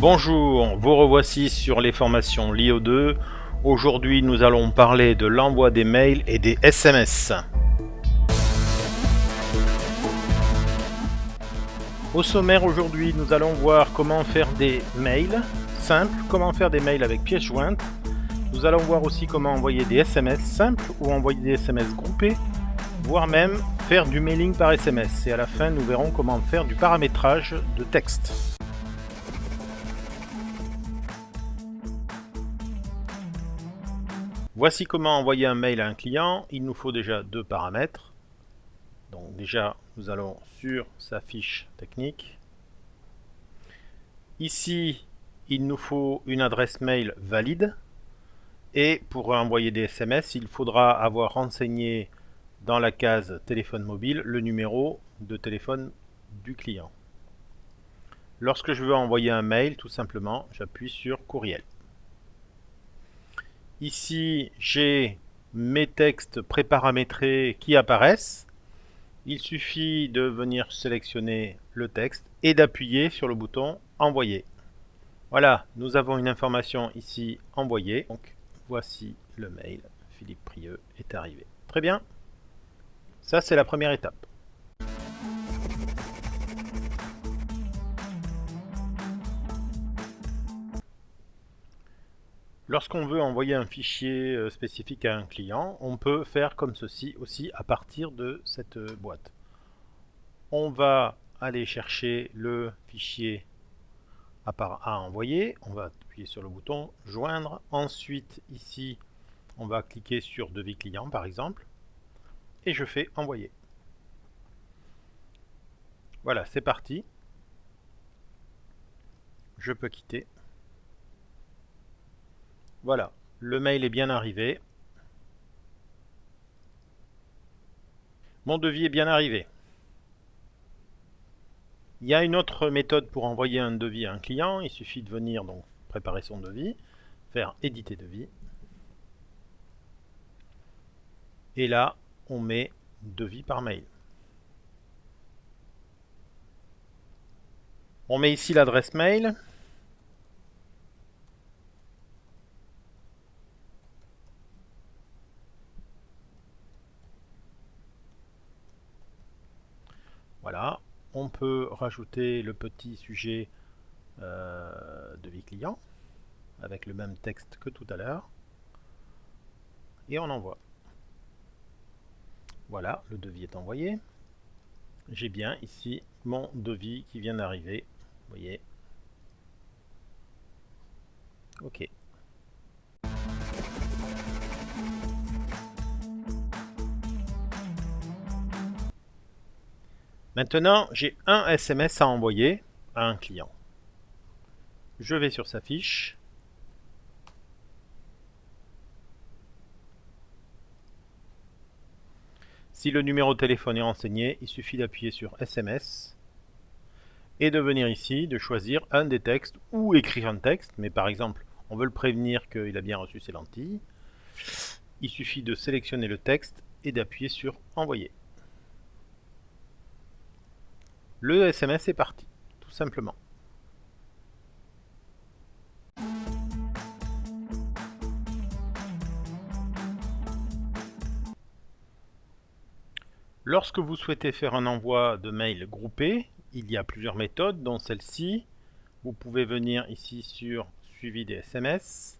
Bonjour, vous revoici sur les formations LIO2. Aujourd'hui, nous allons parler de l'envoi des mails et des SMS. Au sommaire aujourd'hui, nous allons voir comment faire des mails simples, comment faire des mails avec pièces jointes. Nous allons voir aussi comment envoyer des SMS simples ou envoyer des SMS groupés, voire même faire du mailing par SMS. Et à la fin, nous verrons comment faire du paramétrage de texte. Voici comment envoyer un mail à un client. Il nous faut déjà deux paramètres. Donc déjà, nous allons sur sa fiche technique. Ici, il nous faut une adresse mail valide. Et pour envoyer des SMS, il faudra avoir renseigné dans la case téléphone mobile le numéro de téléphone du client. Lorsque je veux envoyer un mail, tout simplement, j'appuie sur courriel. Ici, j'ai mes textes préparamétrés qui apparaissent. Il suffit de venir sélectionner le texte et d'appuyer sur le bouton envoyer. Voilà, nous avons une information ici envoyée. Donc voici le mail. Philippe Prieux est arrivé. Très bien. Ça, c'est la première étape. Lorsqu'on veut envoyer un fichier spécifique à un client, on peut faire comme ceci aussi à partir de cette boîte. On va aller chercher le fichier à envoyer. On va appuyer sur le bouton joindre. Ensuite, ici, on va cliquer sur devis client par exemple. Et je fais envoyer. Voilà, c'est parti. Je peux quitter. Voilà, le mail est bien arrivé. Mon devis est bien arrivé. Il y a une autre méthode pour envoyer un devis à un client. Il suffit de venir donc préparer son devis, faire éditer devis. Et là, on met devis par mail. On met ici l'adresse mail. Voilà, on peut rajouter le petit sujet devis client avec le même texte que tout à l'heure. Et on envoie. Voilà, le devis est envoyé. J'ai bien ici mon devis qui vient d'arriver. Vous voyez. OK. Maintenant, j'ai un SMS à envoyer à un client. Je vais sur sa fiche. Si le numéro de téléphone est renseigné, il suffit d'appuyer sur SMS et de venir ici, de choisir un des textes ou écrire un texte. Mais par exemple, on veut le prévenir qu'il a bien reçu ses lentilles. Il suffit de sélectionner le texte et d'appuyer sur envoyer. Le SMS est parti, tout simplement. Lorsque vous souhaitez faire un envoi de mail groupé, il y a plusieurs méthodes, dont celle-ci. Vous pouvez venir ici sur suivi des SMS,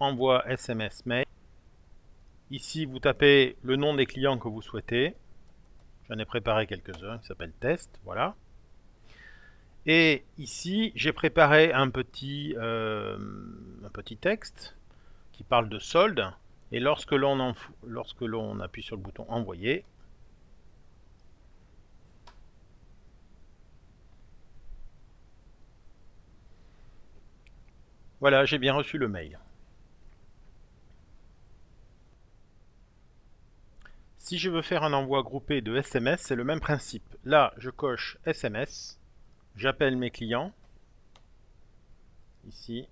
envoi SMS mail. Ici, vous tapez le nom des clients que vous souhaitez. J'en ai préparé quelques-uns qui s'appellent test, voilà. Et ici, j'ai préparé un petit texte qui parle de solde. Et lorsque l'on appuie sur le bouton envoyer, voilà, j'ai bien reçu le mail. Si je veux faire un envoi groupé de SMS, c'est le même principe. Là, je coche SMS, j'appelle mes clients, ici,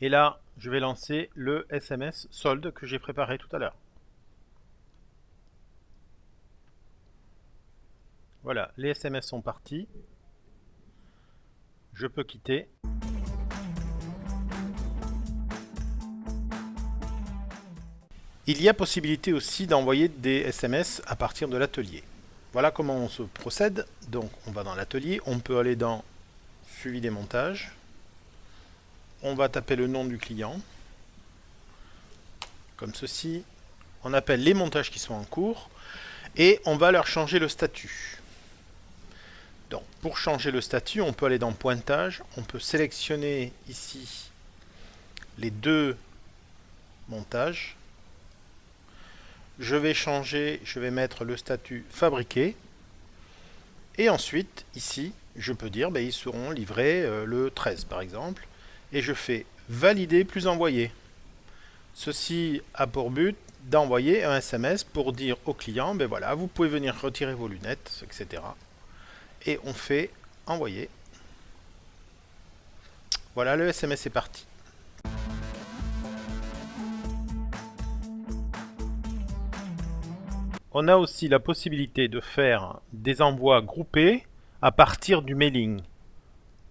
et là, je vais lancer le SMS solde que j'ai préparé tout à l'heure. Voilà, les SMS sont partis. Je peux quitter. Il y a possibilité aussi d'envoyer des SMS à partir de l'atelier. Voilà comment on se procède. Donc on va dans l'atelier, on peut aller dans suivi des montages. On va taper le nom du client, comme ceci. On appelle les montages qui sont en cours et on va leur changer le statut. Donc pour changer le statut, on peut aller dans pointage, on peut sélectionner ici les deux montages. Je vais changer, je vais mettre le statut fabriqué. Et ensuite, ici, je peux dire, ils seront livrés le 13 par exemple. Et je fais valider plus envoyer. Ceci a pour but d'envoyer un SMS pour dire au client, voilà, vous pouvez venir retirer vos lunettes, etc. Et on fait envoyer. Voilà, le SMS est parti. On a aussi la possibilité de faire des envois groupés à partir du mailing.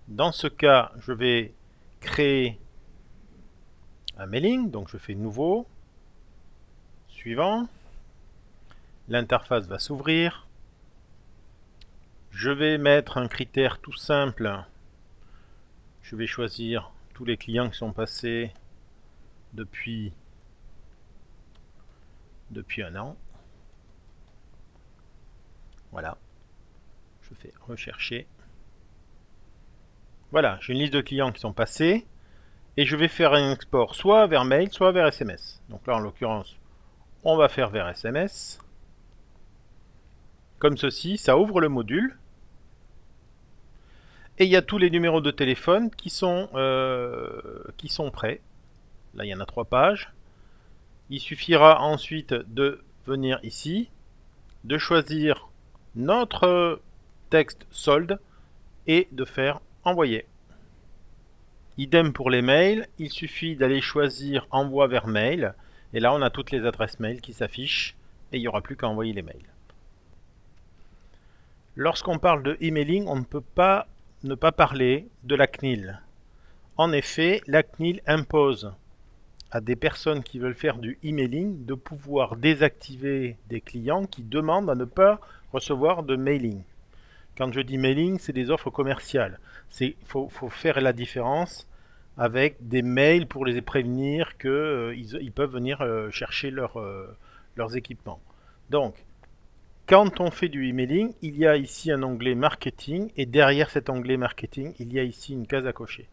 Dans ce cas, je vais créer un mailing, donc je fais nouveau, suivant. L'interface va s'ouvrir. Je vais mettre un critère tout simple. Je vais choisir tous les clients qui sont passés depuis un an. Voilà. Je fais rechercher. Voilà, j'ai une liste de clients qui sont passés. Et je vais faire un export soit vers mail, soit vers SMS. Donc là, en l'occurrence, on va faire vers SMS. Comme ceci, ça ouvre le module. Et il y a tous les numéros de téléphone qui sont prêts. Là, il y en a 3 pages. Il suffira ensuite de venir ici, de choisir notre texte solde et de faire envoyer. Idem pour les mails, il suffit d'aller choisir envoi vers mail. Et là, on a toutes les adresses mail qui s'affichent et il n'y aura plus qu'à envoyer les mails. Lorsqu'on parle de emailing, on ne peut pas ne pas parler de la CNIL. En effet, la CNIL impose à des personnes qui veulent faire du emailing de pouvoir désactiver des clients qui demandent à ne pas recevoir de mailing. Quand je dis mailing, c'est des offres commerciales. Il faut faire la différence avec des mails pour les prévenir qu'ils peuvent venir chercher leurs équipements. Donc, quand on fait du emailing, il y a ici un onglet marketing et derrière cet onglet marketing, il y a ici une case à cocher.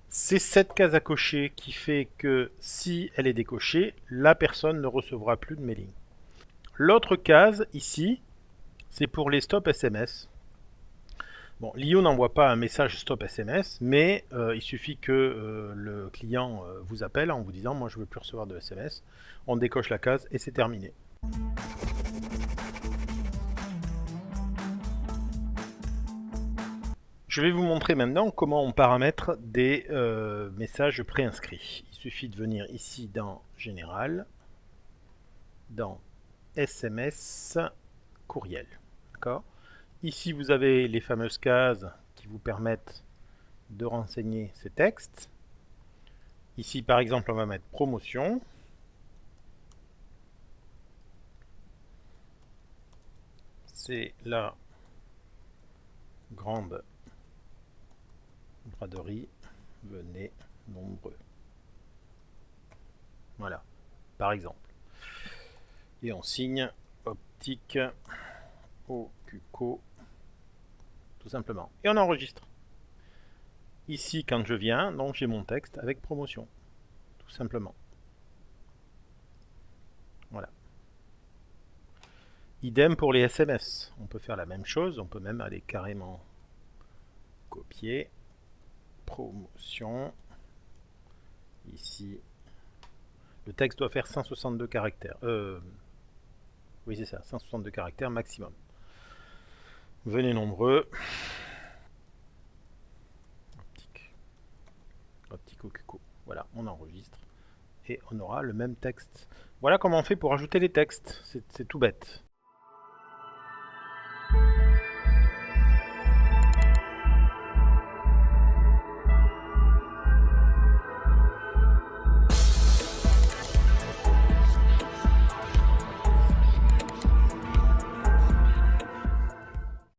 C'est cette case à cocher qui fait que si elle est décochée, la personne ne recevra plus de mailing. L'autre case ici, c'est pour les stop SMS. Bon, l'IO n'envoie pas un message stop SMS, mais il suffit que le client vous appelle en vous disant « moi je ne veux plus recevoir de SMS ». On décoche la case et c'est terminé. Je vais vous montrer maintenant comment on paramètre des messages préinscrits. Il suffit de venir ici dans Général, dans SMS, courriel. D'accord ? Ici, vous avez les fameuses cases qui vous permettent de renseigner ces textes. Ici, par exemple, on va mettre promotion. C'est la grande braderie, venez nombreux. Voilà, par exemple. Et on signe optique au Cuco, tout simplement. Et on enregistre. Ici, quand je viens, donc j'ai mon texte avec promotion, tout simplement. Voilà. Idem pour les SMS. On peut faire la même chose, on peut même aller carrément copier. Promotion. Ici. Le texte doit faire 162 caractères. Oui, c'est ça, 162 caractères maximum. Venez nombreux. Optique au Cuco. Voilà, on enregistre. Et on aura le même texte. Voilà comment on fait pour ajouter les textes. C'est tout bête.